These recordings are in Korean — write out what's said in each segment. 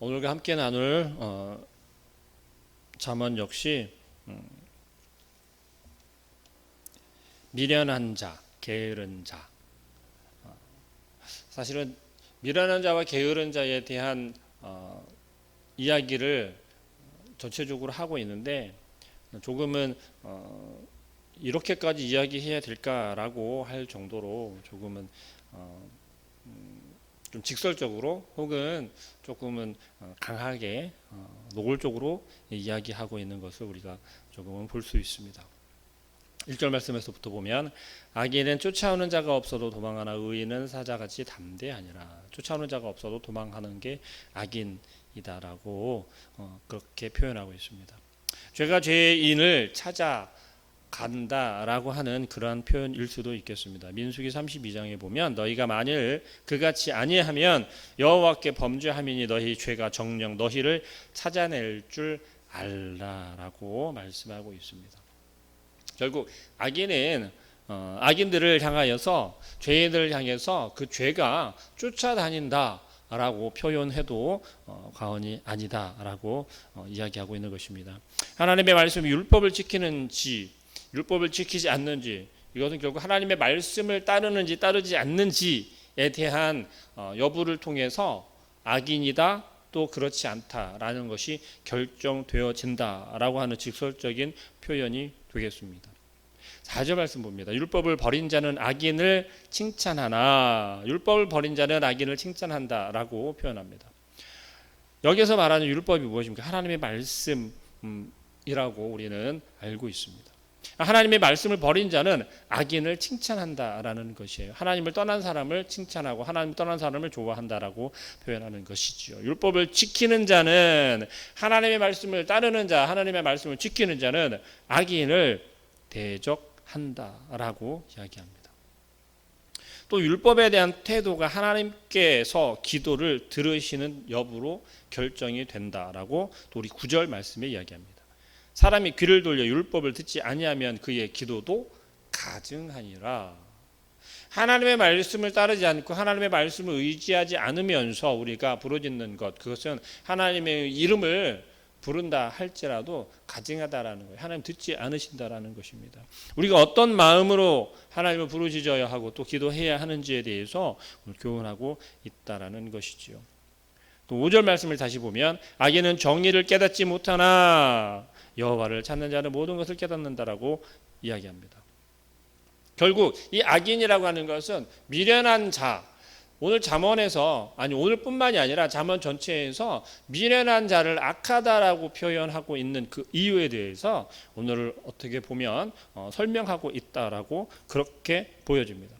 오늘과 함께 나눌 잠언 역시 미련한 자, 게으른 자. 사실은 미련한 자와 게으른 자에 대한 이야기를 전체적으로 하고 있는데 조금은 이렇게까지 이야기해야 될까라고 할 정도로 조금은 좀 직설적으로 혹은 조금은 강하게 노골적으로 이야기하고 있는 것을 우리가 조금은 볼 수 있습니다. 1절 말씀에서부터 보면 악인은 쫓아오는 자가 없어도 도망하나 의인은 사자같이 담대하니라. 쫓아오는 자가 없어도 도망하는 게 악인이다라고 그렇게 표현하고 있습니다. 죄가 죄인을 찾아간다라고 하는 그러한 표현일 수도 있겠습니다. 민수기 32장에 보면 너희가 만일 그같이 아니하면 여호와께 범죄함이니 너희 죄가 정녕 너희를 찾아낼 줄 알라라고 말씀하고 있습니다. 결국 악인은 악인들을 향하여서 죄인들을 향해서 그 죄가 쫓아다닌다라고 표현해도 과언이 아니다라고 이야기하고 있는 것입니다. 하나님의 말씀 율법을 지키는지 율법을 지키지 않는지 이것은 결국 하나님의 말씀을 따르는지 따르지 않는지에 대한 여부를 통해서 악인이다 또 그렇지 않다라는 것이 결정되어진다라고 하는 직설적인 표현이 되겠습니다. 4절 말씀 봅니다. 율법을 버린 자는 악인을 칭찬하나 율법을 버린 자는 악인을 칭찬한다라고 표현합니다. 여기서 말하는 율법이 무엇입니까? 하나님의 말씀이라고 우리는 알고 있습니다. 하나님의 말씀을 버린 자는 악인을 칭찬한다라는 것이에요. 하나님을 떠난 사람을 칭찬하고 하나님을 떠난 사람을 좋아한다라고 표현하는 것이죠. 율법을 지키는 자는 하나님의 말씀을 따르는 자, 하나님의 말씀을 지키는 자는 악인을 대적한다라고 이야기합니다. 또 율법에 대한 태도가 하나님께서 기도를 들으시는 여부로 결정이 된다라고 또 우리 9절 말씀에 이야기합니다. 사람이 귀를 돌려 율법을 듣지 아니하면 그의 기도도 가증하니라. 하나님의 말씀을 따르지 않고 하나님의 말씀을 의지하지 않으면서 우리가 부르짖는 것, 그것은 하나님의 이름을 부른다 할지라도 가증하다라는 거예요. 하나님 듣지 않으신다라는 것입니다. 우리가 어떤 마음으로 하나님을 부르짖어야 하고 또 기도해야 하는지에 대해서 오늘 교훈하고 있다라는 것이지요. 또 5절 말씀을 다시 보면 악인은 정의를 깨닫지 못하나 여호와를 찾는 자는 모든 것을 깨닫는다라고 이야기합니다. 결국 이 악인이라고 하는 것은 미련한 자, 오늘 잠언에서 오늘뿐만이 아니라 잠언 전체에서 미련한 자를 악하다라고 표현하고 있는 그 이유에 대해서 오늘을 어떻게 보면 설명하고 있다라고 그렇게 보여집니다.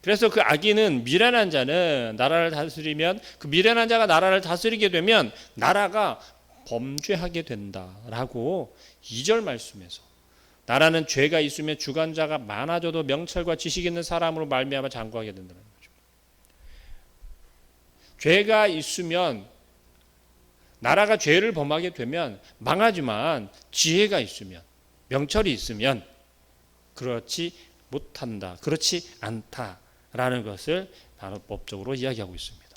그래서 그 악인은 미련한 자는 나라를 다스리면 그 미련한 자가 나라를 다스리게 되면 나라가 범죄하게 된다라고 2절 말씀에서 나라는 죄가 있으면 주관자가 많아져도 명철과 지식 있는 사람으로 말미암아 장구하게 된다는 거죠. 죄가 있으면 나라가 죄를 범하게 되면 망하지만 지혜가 있으면 명철이 있으면 그렇지 못한다, 그렇지 않다라는 것을 바로 법적으로 이야기하고 있습니다.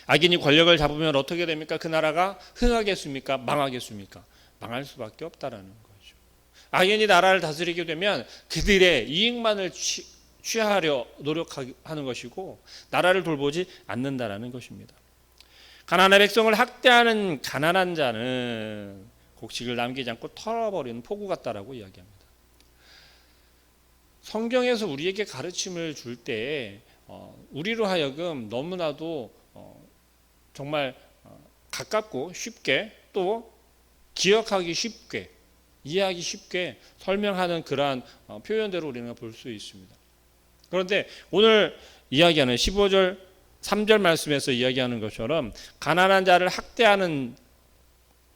악인이 권력을 잡으면 어떻게 됩니까? 그 나라가 흥하겠습니까? 망하겠습니까? 망할 수밖에 없다라는 거죠. 악인이 나라를 다스리게 되면 그들의 이익만을 취하려 노력하는 것이고 나라를 돌보지 않는다라는 것입니다. 가난한 백성을 학대하는 가난한 자는 곡식을 남기지 않고 털어버리는 포구 같다라고 이야기합니다. 성경에서 우리에게 가르침을 줄 때 우리로 하여금 너무나도 정말 가깝고 쉽게 또 기억하기 쉽게 이해하기 쉽게 설명하는 그러한 표현대로 우리는 볼 수 있습니다. 그런데 오늘 이야기하는 15절 3절 말씀에서 이야기하는 것처럼 가난한 자를 학대하는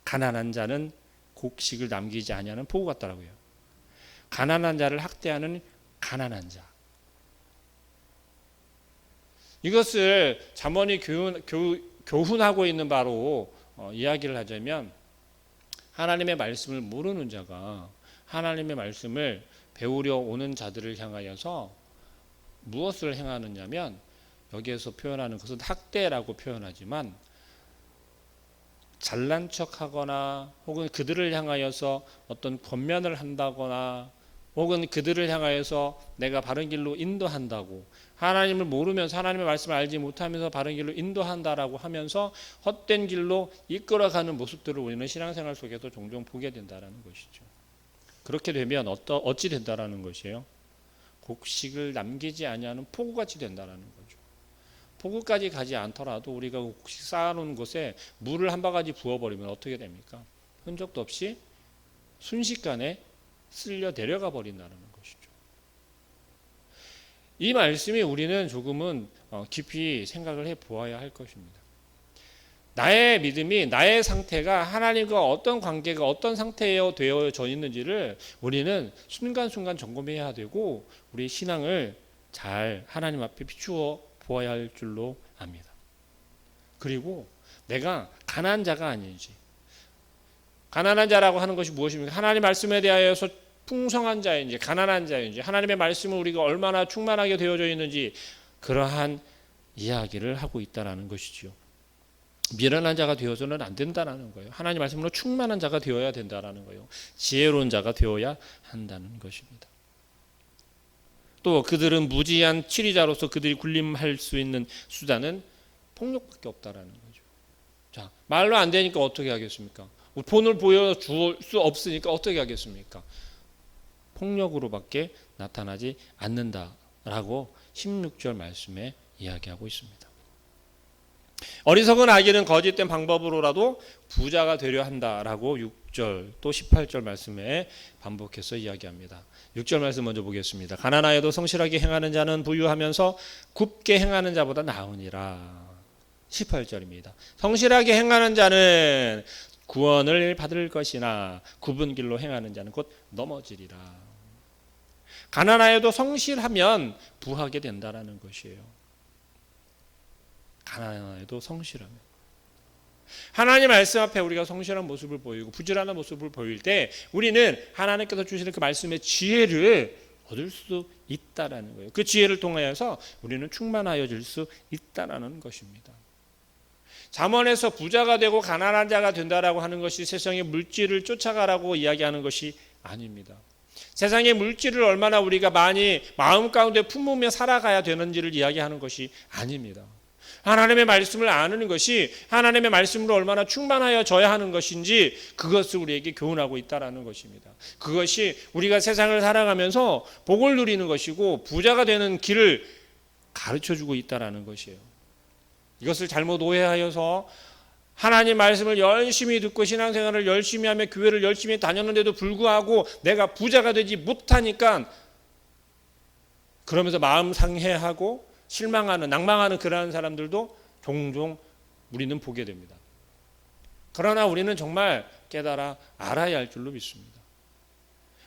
가난한 자는 곡식을 남기지 아니하는 포구 같다라고요. 가난한 자를 학대하는 가난한 자. 이것을 잠언이 교훈하고 있는 바로 이야기를 하자면 하나님의 말씀을 모르는 자가 하나님의 말씀을 배우려 오는 자들을 향하여서 무엇을 행하느냐면 여기에서 표현하는 것은 학대라고 표현하지만 잘난 척하거나 혹은 그들을 향하여서 어떤 권면을 한다거나 혹은 그들을 향하여서 내가 바른 길로 인도한다고, 하나님을 모르면서 하나님의 말씀을 알지 못하면서 바른 길로 인도한다라고 하면서 헛된 길로 이끌어가는 모습들을 우리는 신앙생활 속에서 종종 보게 된다는 것이죠. 그렇게 되면 어찌 된다라는 것이에요? 곡식을 남기지 아니하는 포구같이 된다는 거죠. 포구까지 가지 않더라도 우리가 곡식 쌓아놓은 곳에 물을 한 바가지 부어버리면 어떻게 됩니까? 흔적도 없이 순식간에 쓸려 내려가 버린다는 것이죠. 이 말씀이 우리는 조금은 깊이 생각을 해 보아야 할 것입니다. 나의 믿음이, 나의 상태가 하나님과 어떤 관계가 어떤 상태에 되어져 있는지를 우리는 순간순간 점검해야 되고 우리의 신앙을 잘 하나님 앞에 비추어 보아야 할 줄로 압니다. 그리고 내가 가난한 자가 아닌지, 가난한 자라고 하는 것이 무엇입니까? 하나님 말씀에 대하여서 풍성한 자인지 가난한 자인지, 하나님의 말씀을 우리가 얼마나 충만하게 되어져 있는지, 그러한 이야기를 하고 있다는 것이지요. 미련한 자가 되어서는 안 된다는 거예요. 하나님 말씀으로 충만한 자가 되어야 된다는 거예요. 지혜로운 자가 되어야 한다는 것입니다. 또 그들은 무지한 치리자로서 그들이 군림할 수 있는 수단은 폭력밖에 없다라는 거죠. 자, 말로 안 되니까 어떻게 하겠습니까? 본을 보여줄 수 없으니까 어떻게 하겠습니까? 폭력으로밖에 나타나지 않는다라고 16절 말씀에 이야기하고 있습니다. 어리석은 아기는 거짓된 방법으로라도 부자가 되려 한다라고 6절 또 18절 말씀에 반복해서 이야기합니다. 6절 말씀 먼저 보겠습니다. 가난하여도 성실하게 행하는 자는 부유하면서 굽게 행하는 자보다 나으니라. 18절입니다. 성실하게 행하는 자는 구원을 받을 것이나 굽은 길로 행하는 자는 곧 넘어지리라. 가난하여도 성실하면 부하게 된다라는 것이에요. 가난하여도 성실하면, 하나님 말씀 앞에 우리가 성실한 모습을 보이고 부지런한 모습을 보일 때 우리는 하나님께서 주시는 그 말씀의 지혜를 얻을 수 있다라는 거예요. 그 지혜를 통하여서 우리는 충만하여질 수 있다라는 것입니다. 잠언에서 부자가 되고 가난한 자가 된다라고 하는 것이 세상의 물질을 쫓아가라고 이야기하는 것이 아닙니다. 세상의 물질을 얼마나 우리가 많이 마음 가운데 품으며 살아가야 되는지를 이야기하는 것이 아닙니다. 하나님의 말씀을 아는 것이, 하나님의 말씀으로 얼마나 충만하여져야 하는 것인지 그것을 우리에게 교훈하고 있다는 것입니다. 그것이 우리가 세상을 살아가면서 복을 누리는 것이고 부자가 되는 길을 가르쳐주고 있다는 것이에요. 이것을 잘못 오해하여서 하나님 말씀을 열심히 듣고 신앙생활을 열심히 하며 교회를 열심히 다녔는데도 불구하고 내가 부자가 되지 못하니까 그러면서 마음 상해하고 실망하는, 낭망하는 그러한 사람들도 종종 우리는 보게 됩니다. 그러나 우리는 정말 깨달아 알아야 할 줄로 믿습니다.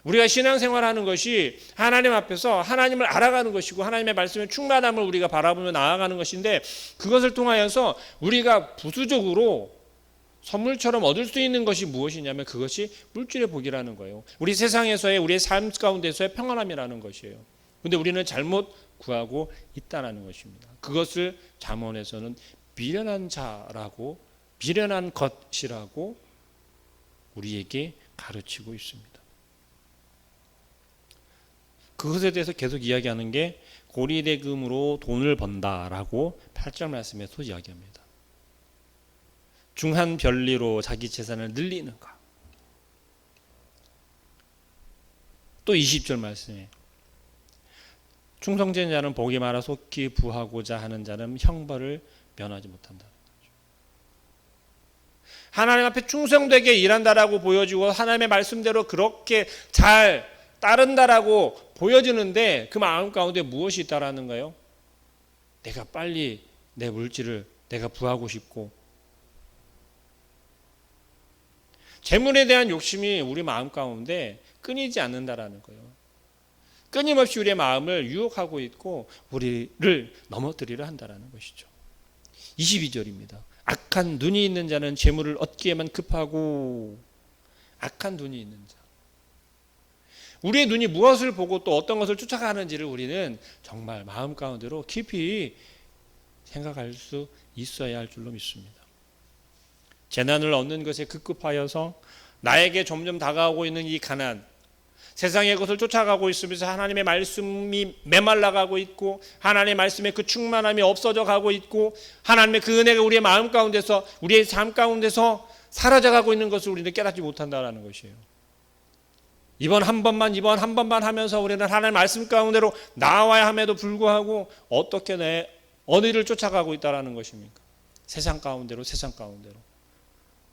우리가 신앙생활하는 것이 하나님 앞에서 하나님을 알아가는 것이고 하나님의 말씀의 충만함을 우리가 바라보며 나아가는 것인데, 그것을 통하여서 우리가 부수적으로 선물처럼 얻을 수 있는 것이 무엇이냐면 그것이 물질의 복이라는 거예요. 우리 세상에서의, 우리의 삶 가운데서의 평안함이라는 것이에요. 그런데 우리는 잘못 구하고 있다는 것입니다. 그것을 잠언에서는 미련한 자라고, 미련한 것이라고 우리에게 가르치고 있습니다. 그것에 대해서 계속 이야기하는 게 고리대금으로 돈을 번다라고 8절 말씀에서 이야기합니다. 중한 별리로 자기 재산을 늘리는가. 또 20절 말씀에 충성된 자는 복이 많아 속히 부하고자 하는 자는 형벌을 면하지 못한다. 하나님 앞에 충성되게 일한다라고 보여지고 하나님의 말씀대로 그렇게 잘 따른다라고 보여지는데 그 마음 가운데 무엇이 있다라는 거예요? 내가 빨리 내 물질을 내가 부하고 싶고, 재물에 대한 욕심이 우리 마음 가운데 끊이지 않는다라는 거예요. 끊임없이 우리의 마음을 유혹하고 있고 우리를 넘어뜨리려 한다는 것이죠. 22절입니다. 악한 눈이 있는 자는 재물을 얻기에만 급하고, 악한 눈이 있는 자. 우리의 눈이 무엇을 보고 또 어떤 것을 쫓아가는지를 우리는 정말 마음 가운데로 깊이 생각할 수 있어야 할 줄로 믿습니다. 재난을 얻는 것에 급급하여서 나에게 점점 다가오고 있는 이 가난, 세상의 것을 쫓아가고 있으면서 하나님의 말씀이 메말라가고 있고 하나님의 말씀의 그 충만함이 없어져 가고 있고 하나님의 그 은혜가 우리의 마음 가운데서 우리의 삶 가운데서 사라져가고 있는 것을 우리는 깨닫지 못한다는 것이에요. 이번 한 번만 하면서 우리는 하나님의 말씀 가운데로 나와야 함에도 불구하고 어떻게 어느 일을 쫓아가고 있다는 것입니까? 세상 가운데로.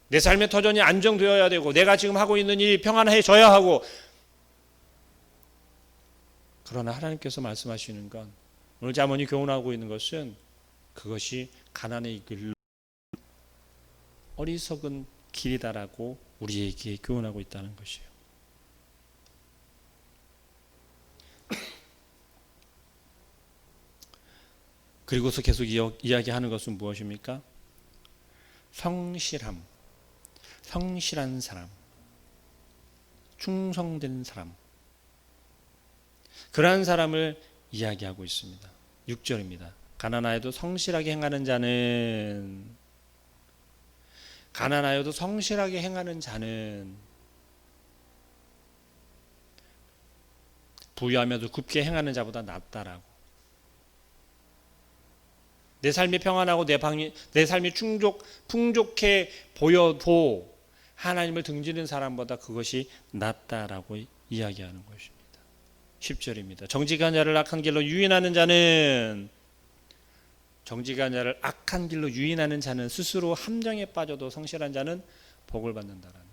내 삶의 터전이 안정되어야 되고 내가 지금 하고 있는 일이 평안해져야 하고, 그러나 하나님께서 말씀하시는 건, 오늘 자문이 교훈하고 있는 것은 그것이 가난의 길, 어리석은 길이다라고 우리에게 교훈하고 있다는 것이에요. 그리고서 계속 이야기하는 것은 무엇입니까? 성실한 사람, 충성된 사람, 그러한 사람을 이야기하고 있습니다. 6절입니다. 가난하여도 성실하게 행하는 자는 부유하면서 굽게 행하는 자보다 낫다라고. 내 삶이 평안하고 내 삶이 풍족해 보여도 하나님을 등지는 사람보다 그것이 낫다라고 이야기하는 것입니다. 10절입니다. 정직한 자를 악한 길로 유인하는 자는 스스로 함정에 빠져도 성실한 자는 복을 받는다라는 거예요.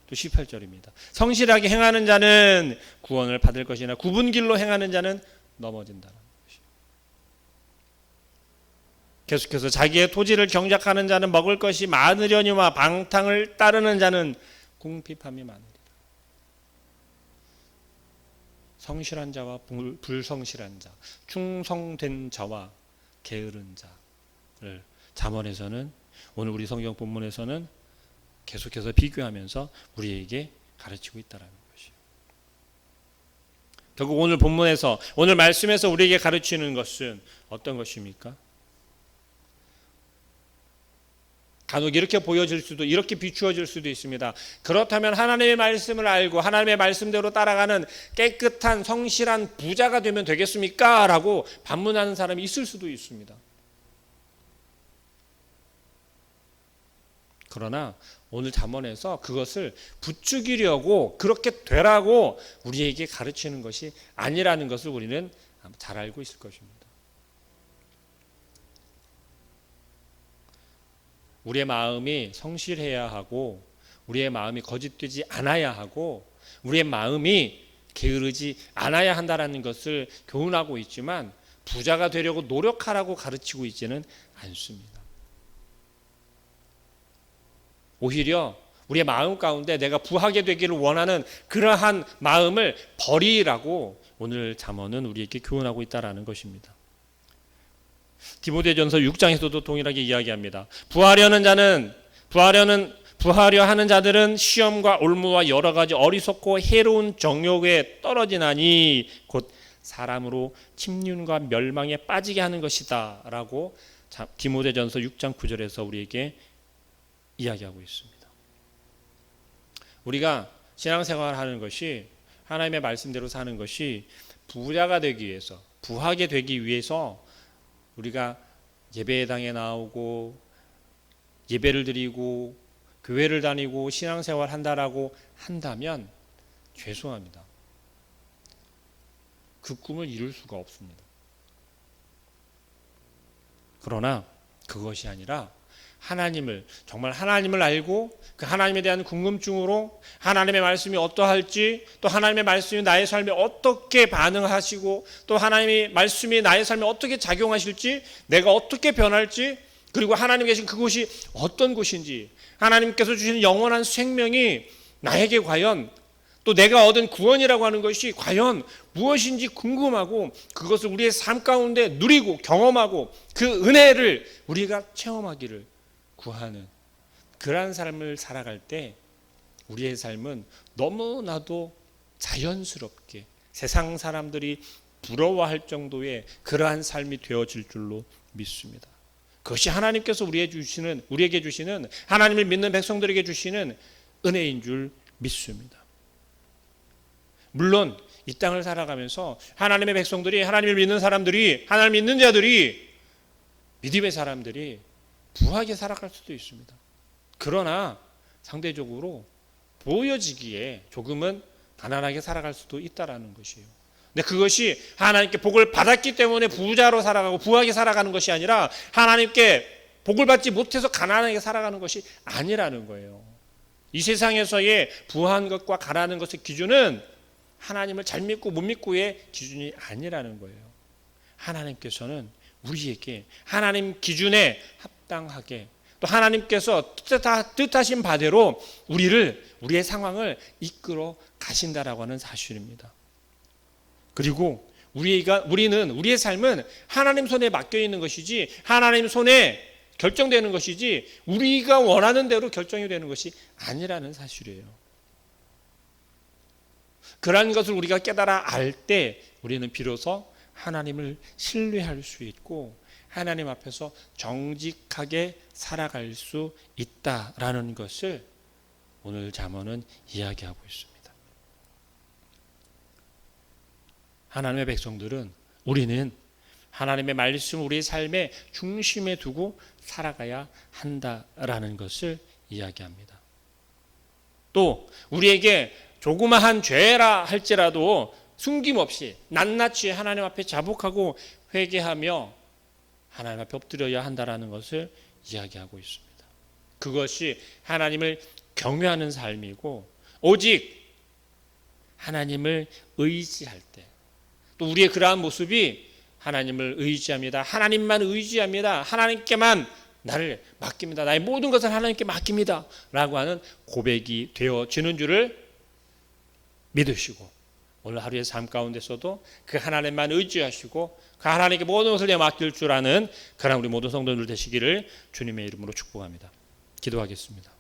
또 18절입니다. 성실하게 행하는 자는 구원을 받을 것이나 굽은 길로 행하는 자는 넘어진다는 것이에요. 계속해서 자기의 토지를 경작하는 자는 먹을 것이 많으려니와 방탕을 따르는 자는 궁핍함이 많으리라. 성실한 자와 불성실한 자, 충성된 자와 게으른 자를 잠언에서는, 오늘 우리 성경 본문에서는 계속해서 비교하면서 우리에게 가르치고 있다는 것이에요. 결국 오늘 본문에서, 오늘 말씀에서 우리에게 가르치는 것은 어떤 것입니까? 간혹 이렇게 보여질 수도, 이렇게 비추어질 수도 있습니다. 그렇다면 하나님의 말씀을 알고 하나님의 말씀대로 따라가는 깨끗한 성실한 부자가 되면 되겠습니까? 라고 반문하는 사람이 있을 수도 있습니다. 그러나 오늘 잠언에서 그것을 부추기려고 그렇게 되라고 우리에게 가르치는 것이 아니라는 것을 우리는 잘 알고 있을 것입니다. 우리의 마음이 성실해야 하고 우리의 마음이 거짓되지 않아야 하고 우리의 마음이 게으르지 않아야 한다는 것을 교훈하고 있지만 부자가 되려고 노력하라고 가르치고 있지는 않습니다. 오히려 우리의 마음 가운데 내가 부하게 되기를 원하는 그러한 마음을 버리라고 오늘 잠언은 우리에게 교훈하고 있다는 것입니다. 디모데전서 6장에서도 동일하게 이야기합니다. 부하려 하는 자들은 시험과 올무와 여러 가지 어리석고 해로운 정욕에 떨어지나니 곧 사람으로 침륜과 멸망에 빠지게 하는 것이다 라고 디모데전서 6장 9절에서 우리에게 이야기하고 있습니다. 우리가 신앙생활을 하는 것이, 하나님의 말씀대로 사는 것이 부자가 되기 위해서, 부하게 되기 위해서 우리가 예배당에 나오고 예배를 드리고 교회를 다니고 신앙생활 한다라고 한다면 죄송합니다. 그 꿈을 이룰 수가 없습니다. 그러나 그것이 아니라 정말 하나님을 알고 그 하나님에 대한 궁금증으로 하나님의 말씀이 어떠할지, 또 하나님의 말씀이 나의 삶에 어떻게 반응하시고 또 하나님의 말씀이 나의 삶에 어떻게 작용하실지, 내가 어떻게 변할지, 그리고 하나님 계신 그곳이 어떤 곳인지, 하나님께서 주시는 영원한 생명이 나에게 과연, 또 내가 얻은 구원이라고 하는 것이 과연 무엇인지 궁금하고 그것을 우리의 삶 가운데 누리고 경험하고 그 은혜를 우리가 체험하기를 구하는 그러한 삶을 살아갈 때 우리의 삶은 너무나도 자연스럽게 세상 사람들이 부러워할 정도의 그러한 삶이 되어질 줄로 믿습니다. 그것이 하나님께서 우리에게 주시는 하나님을 믿는 백성들에게 주시는 은혜인 줄 믿습니다. 물론 이 땅을 살아가면서 하나님의 백성들이, 하나님을 믿는 사람들이, 하나님을 믿는 자들이, 믿음의 사람들이 부하게 살아갈 수도 있습니다. 그러나 상대적으로 보여지기에 조금은 가난하게 살아갈 수도 있다라는 것이에요. 근데 그것이 하나님께 복을 받았기 때문에 부자로 살아가고 부하게 살아가는 것이 아니라 하나님께 복을 받지 못해서 가난하게 살아가는 것이 아니라는 거예요. 이 세상에서의 부한 것과 가난한 것의 기준은 하나님을 잘 믿고 못 믿고의 기준이 아니라는 거예요. 하나님께서는 우리에게 하나님 기준에 합당하게 또 하나님께서 뜻하신 바대로 우리의 상황을 이끌어 가신다라고 하는 사실입니다. 그리고 우리는 우리의 삶은 하나님 손에 맡겨 있는 것이지 하나님 손에 결정되는 것이지 우리가 원하는 대로 결정이 되는 것이 아니라는 사실이에요. 그러한 것을 우리가 깨달아 알 때 우리는 비로소 하나님을 신뢰할 수 있고 하나님 앞에서 정직하게 살아갈 수 있다라는 것을 오늘 잠언은 이야기하고 있습니다. 하나님의 백성들은 우리는 하나님의 말씀 우리의 삶의 중심에 두고 살아가야 한다라는 것을 이야기합니다. 또 우리에게 조그마한 죄라 할지라도 숨김없이 낱낱이 하나님 앞에 자복하고 회개하며 하나님 앞에 엎드려야 한다라는 것을 이야기하고 있습니다. 그것이 하나님을 경외하는 삶이고 오직 하나님을 의지할 때 또 우리의 그러한 모습이 하나님을 의지합니다. 하나님만 의지합니다. 하나님께만 나를 맡깁니다. 나의 모든 것을 하나님께 맡깁니다. 라고 하는 고백이 되어지는 줄을 믿으시고 오늘 하루의 삶 가운데서도 그 하나님만 의지하시고 그 하나님께 모든 것을 내 맡길 줄 아는 그런 우리 모든 성도들 되시기를 주님의 이름으로 축복합니다. 기도하겠습니다.